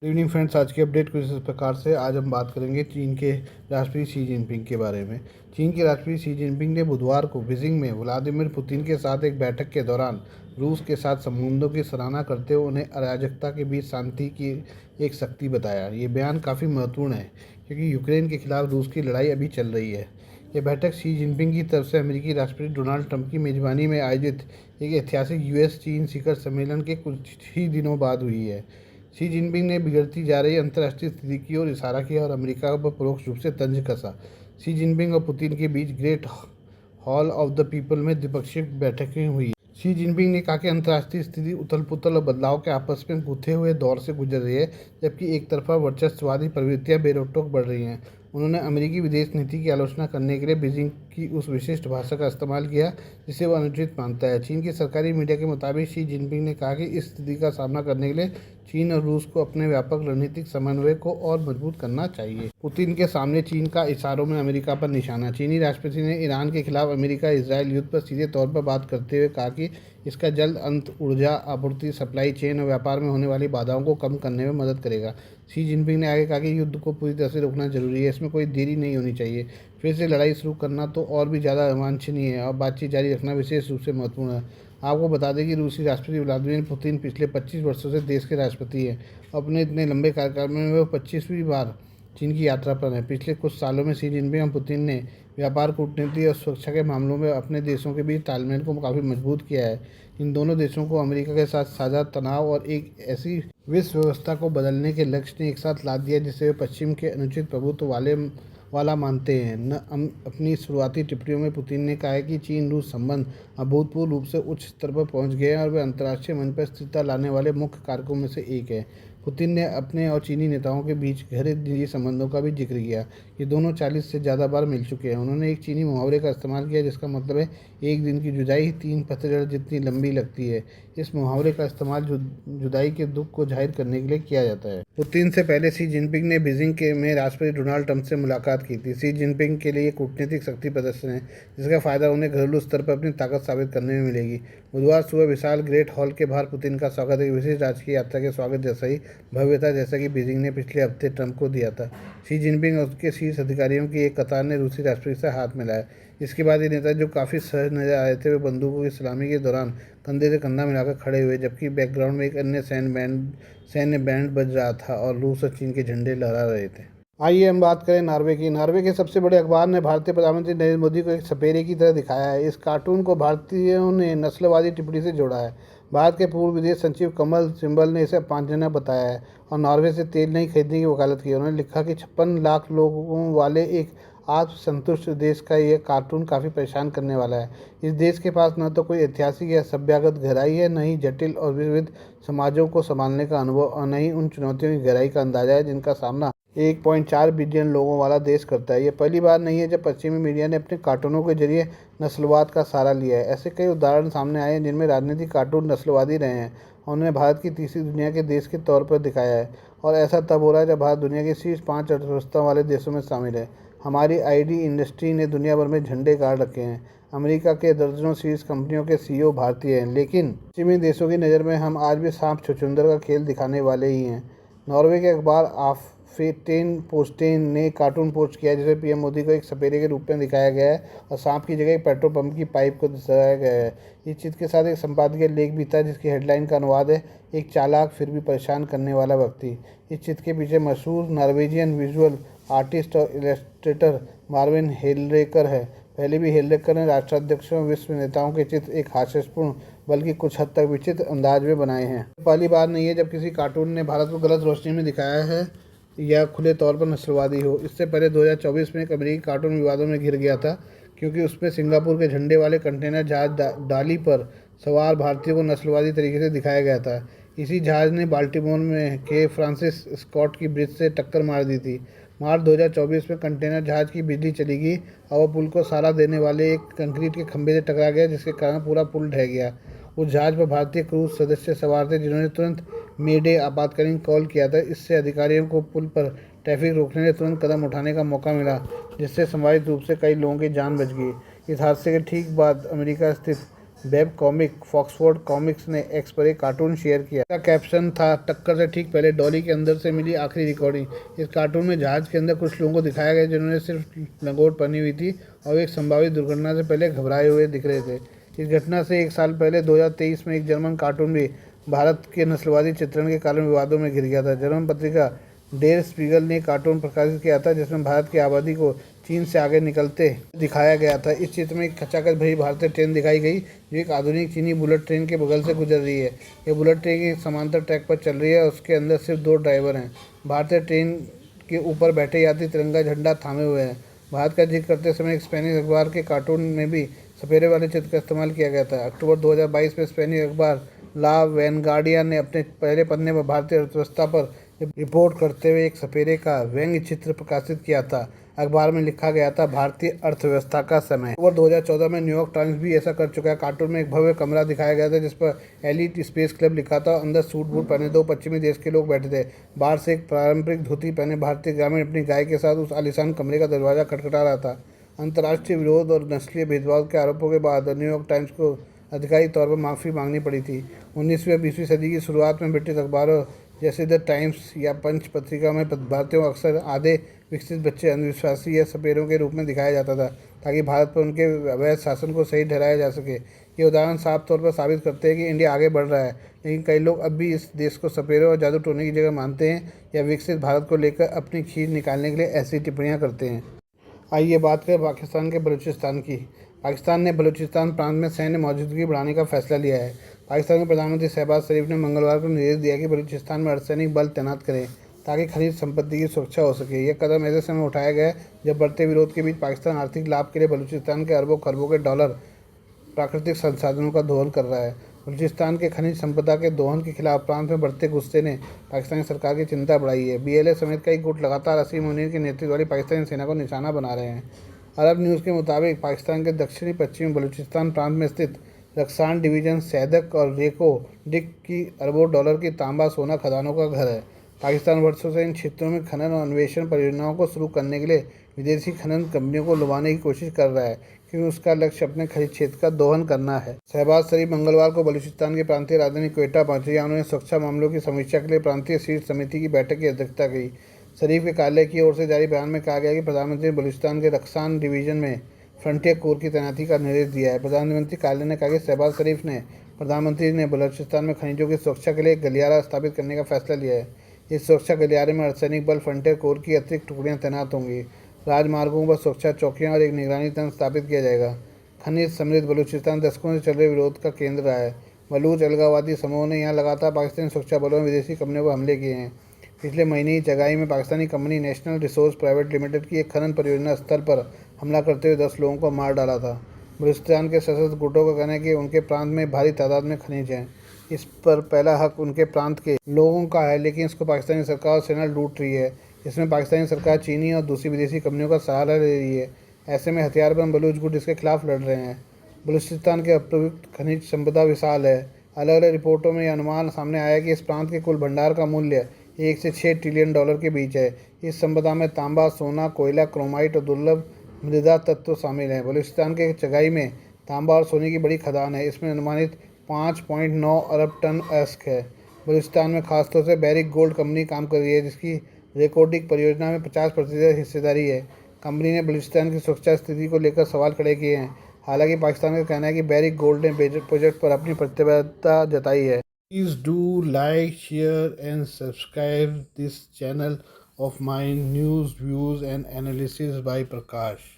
Good evening friends. आज की update कुछ इस प्रकार से। आज हम बात करेंगे चीन के राष्ट्रपति शी जिनपिंग के बारे में। चीन के राष्ट्रपति शी जिनपिंग ने बुधवार को बीजिंग में व्लादिमीर पुतिन के साथ एक बैठक के दौरान रूस के साथ संबंधों की सराहना करते हुए उन्हें अराजकता के बीच शांति की एक शक्ति बताया। ये बयान काफ़ी महत्वपूर्ण है क्योंकि यूक्रेन के खिलाफ रूस की लड़ाई अभी चल रही है। यह बैठक शी जिनपिंग की तरफ से अमेरिकी राष्ट्रपति डोनाल्ड ट्रंप की मेजबानी में आयोजित एक ऐतिहासिक यूएस चीन शिखर सम्मेलन के कुछ ही दिनों बाद हुई है। शी जिनपिंग ने बिगड़ती जा रही अंतर्राष्ट्रीय स्थिति की ओर इशारा किया और अमेरिका पर परोक्ष रूप से तंज कसा। शी जिनपिंग और पुतिन के बीच great hall of the people में द्विपक्षीय बैठकें हुई। शी जिनपिंग ने कहा कि अंतर्राष्ट्रीय स्थिति उथल पुथल और बदलाव के आपस में गूंथे हुए दौर से गुजर रही है, जबकि एक तरफा वर्चस्ववादी प्रवृत्तियां बेरोक-टोक बढ़ रही हैं। उन्होंने अमेरिकी विदेश नीति की आलोचना करने के लिए बीजिंग की उस विशिष्ट भाषा का इस्तेमाल किया जिसे वह अनुचित मानता है। चीन की सरकारी मीडिया के मुताबिक शी जिनपिंग ने कहा कि इस स्थिति का सामना करने के लिए चीन और रूस को अपने व्यापक रणनीतिक समन्वय को और मजबूत करना चाहिए। पुतिन के सामने चीन का इशारों में अमेरिका पर निशाना। चीनी राष्ट्रपति ने ईरान के खिलाफ अमेरिका इजरायल युद्ध पर सीधे तौर पर बात करते हुए कहा कि इसका जल्द अंत ऊर्जा आपूर्ति, सप्लाई चेन और व्यापार में होने वाली बाधाओं को कम करने में मदद करेगा। शी जिनपिंग ने आगे कहा कि युद्ध को पूरी तरह से रोकना जरूरी है, इसमें कोई देरी नहीं होनी चाहिए। फिर से लड़ाई शुरू करना तो और भी ज़्यादा अवांछनीय है और बातचीत जारी रखना विशेष रूप से महत्वपूर्ण है। आपको बता दें कि रूसी राष्ट्रपति व्लादिमीर पुतिन पिछले 25 वर्षों से देश के राष्ट्रपति हैं। अपने इतने लंबे कार्यकाल में वो 25वीं बार चीन की यात्रा पर हैं। पिछले कुछ सालों में शी जिनपिंग और पुतिन ने व्यापार, कूटनीति और सुरक्षा के मामलों में अपने देशों के बीच तालमेल को काफ़ी मजबूत किया है। इन दोनों देशों को अमेरिका के साथ साझा तनाव और एक ऐसी विश्व व्यवस्था को बदलने के लक्ष्य ने एक साथ ला दिया जिसे वे पश्चिम के अनुचित प्रभुत्व वाला मानते हैं। अपनी शुरुआती टिप्पणियों में पुतिन ने कहा है कि चीन रूस संबंध अभूतपूर्व रूप से उच्च स्तर पर पहुंच गए हैं और वे अंतर्राष्ट्रीय मंच पर स्थिरता लाने वाले मुख्य कारकों में से एक है। पुतिन ने अपने और चीनी नेताओं के बीच गहरे निजी संबंधों का भी जिक्र किया। ये दोनों 40 से ज़्यादा बार मिल चुके हैं। उन्होंने एक चीनी मुहावरे का इस्तेमाल किया जिसका मतलब है एक दिन की जुदाई 3 पतझड़ जितनी लंबी लगती है। इस मुहावरे का इस्तेमाल जुदाई के दुख को जाहिर करने के लिए किया जाता है। पुतिन से पहले शी जिनपिंग ने बीजिंग में राष्ट्रपति डोनाल्ड ट्रंप से मुलाकात की थी। शी जिनपिंग के लिए कूटनीतिक शक्ति प्रदर्शन है जिसका फायदा उन्हें घरेलू स्तर पर अपनी ताकत साबित करने में मिलेगी। बुधवार सुबह विशाल ग्रेट हॉल के बाहर पुतिन का स्वागत एक विशेष राजकीय यात्रा के स्वागत जैसा ही भव्य था जैसा कि बीजिंग ने पिछले हफ्ते ट्रंप को दिया था। शी जिनपिंग और उसके शीर्ष अधिकारियों की एक कतार ने रूसी राष्ट्रपति से हाथ मिलाया। इसके बाद ये नेता जो काफ़ी सहज नजर आए थे वे बंदूकों की सलामी के दौरान कंधे से कंधा मिलाकर खड़े हुए, जबकि बैकग्राउंड में एक अन्य सैन्य बैंड बज रहा था और रूस और चीन के झंडे लहरा रहे थे। आइए हम बात करें नॉर्वे की। नॉर्वे के सबसे बड़े अखबार ने भारतीय प्रधानमंत्री नरेंद्र मोदी को एक सपेरे की तरह दिखाया है। इस कार्टून को भारतीयों ने नस्लवादी टिप्पणी से जोड़ा है। भारत के पूर्व विदेश सचिव कमल सिब्बल ने इसे अपमानजनक बताया है और नॉर्वे से तेल नहीं खरीदने की वकालत की। उन्होंने लिखा कि 56 लाख लोगों वाले एक आत्मसंतुष्ट देश का यह कार्टून काफ़ी परेशान करने वाला है। इस देश के पास न तो कोई ऐतिहासिक या सभ्यगत गहराई है, न ही जटिल और विविध समाजों को संभालने का अनुभव और न ही उन चुनौतियों की गहराई का अंदाजा है जिनका सामना 1.4 बिलियन लोगों वाला देश करता है। यह पहली बार नहीं है जब पश्चिमी मीडिया ने अपने कार्टूनों के जरिए नस्लवाद का सहारा लिया है। ऐसे कई उदाहरण सामने आए हैं जिनमें राजनीतिक कार्टून नस्लवादी रहे हैं और उन्हें भारत की तीसरी दुनिया के देश के तौर पर दिखाया है। और ऐसा तब हो रहा है जब भारत दुनिया के शीर्ष 5 अर्थव्यवस्था वाले देशों में शामिल है। हमारी आईटी इंडस्ट्री ने दुनिया भर में झंडे गाड़ रखे हैं। अमेरिका के दर्जनों शीर्ष कंपनियों के सीईओ भारतीय हैं, लेकिन पश्चिमी देशों की नज़र में हम आज भी सांप छुछुंदर का खेल दिखाने वाले ही हैं। नॉर्वे के अखबार आफ्टेन पोस्टेन ने कार्टून पोस्ट किया जिसमें पीएम मोदी को एक सपेरे के रूप में दिखाया गया है और सांप की जगह एक पेट्रोल पंप की पाइप को दर्शाया गया है। इस चित्र के साथ एक संपादकीय लेख भी था जिसकी हेडलाइन का अनुवाद है, एक चालाक फिर भी परेशान करने वाला व्यक्ति। इस चित्र के पीछे मशहूर नॉर्वेजियन विजुअल आर्टिस्ट और इलस्ट्रेटर मार्विन हेलरेकर है। पहले भी हेलरेकर ने राष्ट्राध्यक्षों और विश्व नेताओं के चित्र एक हास्यपूर्ण बल्कि कुछ हद तक विचित्र अंदाज में बनाए हैं। पहली बार नहीं है जब किसी कार्टून ने भारत को गलत रोशनी में दिखाया है या खुले तौर पर नस्लवादी हो। इससे पहले 2024 में एक अमेरिकी कार्टून विवादों में घिर गया था क्योंकि उसमें सिंगापुर के झंडे वाले कंटेनर जहाज डाली पर सवार भारतीयों को नस्लवादी तरीके से दिखाया गया था। इसी जहाज ने बाल्टीमोर में के फ्रांसिस स्कॉट की ब्रिज से टक्कर मार दी थी। मार्च 2024 में कंटेनर जहाज की बिजली चली गई और वह पुल को सहारा देने वाले एक कंक्रीट के खंभे से टकरा गया जिसके कारण पूरा पुल ढह गया। उस जहाज पर भारतीय क्रूज सदस्य सवार थे जिन्होंने तुरंत मेडे आपातकालीन कॉल किया था। इससे अधिकारियों को पुल पर ट्रैफिक रोकने के तुरंत कदम उठाने का मौका मिला जिससे संभावित रूप से कई लोगों की जान बच गई। इस हादसे के ठीक बाद अमेरिका स्थित वेब कॉमिक फॉक्सफोर्ड कॉमिक्स ने एक्स पर एक कार्टून शेयर किया। इसका कैप्शन था, टक्कर से ठीक पहले डॉली के अंदर से मिली आखिरी रिकॉर्डिंग। इस कार्टून में जहाज के अंदर कुछ लोगों को दिखाया गया जिन्होंने सिर्फ लंगोट पहनी हुई थी और एक संभावित दुर्घटना से पहले घबराए हुए दिख रहे थे। इस घटना से एक साल पहले 2023 में एक जर्मन कार्टून भी भारत के नस्लवादी चित्रण के कारण विवादों में घिर गया था। जर्मन पत्रिका डेर स्पीगल ने कार्टून प्रकाशित किया था जिसमें भारत की आबादी को चीन से आगे निकलते दिखाया गया था। इस चित्र में एक खचाखच भरी भारतीय ट्रेन दिखाई गई जो एक आधुनिक चीनी बुलेट ट्रेन के बगल से गुजर रही है। यह बुलेट ट्रेन एक समांतर ट्रैक पर चल रही है और उसके अंदर सिर्फ 2 ड्राइवर हैं। भारतीय ट्रेन के ऊपर बैठे यात्री तिरंगा झंडा थामे हुए हैं। भारत का जिक्र करते समय एक स्पेनिश अखबार के कार्टून में भी सपेरे वाले चित्र का इस्तेमाल किया गया था। अक्टूबर 2022 में स्पेनिश अखबार ला वैनगार्डिया ने अपने पहले पन्ने पर भारतीय अर्थव्यवस्था पर रिपोर्ट करते हुए एक सपेरे का व्यंग्य चित्र प्रकाशित किया था। अखबार में लिखा गया था, भारतीय अर्थव्यवस्था का समय। अक्टूबर 2014 में न्यूयॉर्क टाइम्स भी ऐसा कर चुका है। कार्टून में एक भव्य कमरा दिखाया गया था जिस पर एलिट स्पेस क्लब लिखा था। अंदर सूट बूट पहने 2 पश्चिमी देश के लोग बैठे थे। बाहर से एक पारंपरिक धोती पहने भारतीय ग्रामीण अपनी गाय के साथ उस आलीशान कमरे का दरवाजा खटखटा रहा था। अंतर्राष्ट्रीय विरोध और नस्लीय भेदभाव के आरोपों के बाद न्यूयॉर्क टाइम्स को आधिकारिक तौर पर माफ़ी मांगनी पड़ी थी। 19वीं और 20वीं सदी की शुरुआत में ब्रिटिश अखबारों जैसे द टाइम्स या पंच पत्रिका में भारतीयों को अक्सर आधे विकसित बच्चे, अंधविश्वासी या सपेरों के रूप में दिखाया जाता था ताकि भारत पर उनके अवैध शासन को सही ठहराया जा सके। ये उदाहरण साफ तौर पर साबित करते हैं कि इंडिया आगे बढ़ रहा है, लेकिन कई लोग अब भी इस देश को सपेरों और जादू टोने की जगह मानते हैं या विकसित भारत को लेकर अपनी खींच निकालने के लिए ऐसी टिप्पणियाँ करते हैं। आइए बात करें पाकिस्तान के बलूचिस्तान की। पाकिस्तान ने बलूचिस्तान प्रांत में सैन्य मौजूदगी बढ़ाने का फैसला लिया है। पाकिस्तान के प्रधानमंत्री शहबाज शरीफ ने मंगलवार को निर्देश दिया कि बलूचिस्तान में अर्धसैनिक बल तैनात करें ताकि खनिज संपत्ति की सुरक्षा हो सके। यह कदम ऐसे समय उठाया गया है जब बढ़ते विरोध के बीच पाकिस्तान आर्थिक लाभ के लिए बलूचिस्तान के अरबों खरबों के डॉलर प्राकृतिक संसाधनों का दोहन कर रहा है। बलूचिस्तान के खनिज संपदा के दोहन के खिलाफ प्रांत में बढ़ते गुस्से ने पाकिस्तानी सरकार की चिंता बढ़ाई है। BLA समेत कई गुट लगातार असीम मुनीर के नेतृत्व वाली पाकिस्तानी सेना को निशाना बना रहे हैं। अरब न्यूज़ के मुताबिक पाकिस्तान के दक्षिणी पश्चिमी बलूचिस्तान प्रांत में स्थित रक्सान डिवीज़न सैदक और रेको डिक की अरबों डॉलर की तांबा सोना खदानों का घर है। पाकिस्तान वर्षों से इन क्षेत्रों में खनन और अन्वेषण परियोजनाओं को शुरू करने के लिए विदेशी खनन कंपनियों को लुभाने की कोशिश कर रहा है क्योंकि उसका लक्ष्य अपने खनिज क्षेत्र का दोहन करना है। शहबाज शरीफ मंगलवार को बलूचिस्तान की प्रांतीय राजधानी क्वेटा पहुंचे जहां उन्होंने सुरक्षा मामलों की समीक्षा के लिए प्रांतीय शीर्ष समिति की बैठक की अध्यक्षता की। शरीफ के कार्यालय की ओर से जारी बयान में कहा गया कि प्रधानमंत्री ने बलूचिस्तान के रक्सान डिवीजन में फ्रंटियर कोर की तैनाती का निर्देश दिया है। प्रधानमंत्री कार्यालय ने कहा कि शहबाज शरीफ ने प्रधानमंत्री ने बलूचिस्तान में खनिजों की सुरक्षा के लिए एक गलियारा स्थापित करने का फैसला लिया है। इस सुरक्षा गलियारे में अर्धसैनिक बल फ्रंटियर कोर की अतिरिक्त टुकड़ियां तैनात होंगी। राजमार्गों पर सुरक्षा चौकियां और एक निगरानी तंत्र स्थापित किया जाएगा। खनिज समृद्ध बलूचिस्तान दशकों से चल रहे विरोध का केंद्र रहा है। बलूच अलगाववादी समूहों ने यहाँ लगातार पाकिस्तानी सुरक्षा बलों में विदेशी कंपनियों पर हमले किए हैं। पिछले महीने ही जगाई में Pakistani company national resource private limited की एक खनन परियोजना स्थल पर हमला करते हुए 10 लोगों को मार डाला था। बलूचिस्तान के सशस्त्र गुटों का कहना है कि उनके प्रांत में भारी तादाद में खनिज हैं। इस पर पहला हक उनके प्रांत के लोगों का है, लेकिन इसको पाकिस्तानी सरकार और सेना लूट रही है। इसमें पाकिस्तानी सरकार चीनी और दूसरी विदेशी कंपनियों का सहारा ले रही है। ऐसे में हथियारबंद बलूच गुट इसके खिलाफ लड़ रहे हैं। बलूचिस्तान के अप्रयुक्त खनिज संपदा विशाल है। अलग अलग रिपोर्टों में यह अनुमान सामने आया कि इस प्रांत के कुल भंडार का मूल्य 1 से 6 ट्रिलियन डॉलर के बीच है। इस संपदा में तांबा, सोना, कोयला, क्रोमाइट और दुर्लभ मृदा तत्व शामिल हैं। बलूचिस्तान के चगाई में तांबा और सोने की बड़ी खदान है। इसमें अनुमानित 5.9 अरब टन अयस्क है। बलूचिस्तान में खासतौर से बैरिक गोल्ड कंपनी काम कर रही है जिसकी रेकोर्डिक परियोजना में 50% हिस्सेदारी है। कंपनी ने बलूचिस्तान की सुरक्षा स्थिति को लेकर सवाल खड़े किए हैं। हालांकि पाकिस्तान का कहना है कि बैरिक गोल्ड ने प्रोजेक्ट पर अपनी प्रतिबद्धता जताई है। Please do like, share and subscribe this channel of my news, views and analysis by Prakash.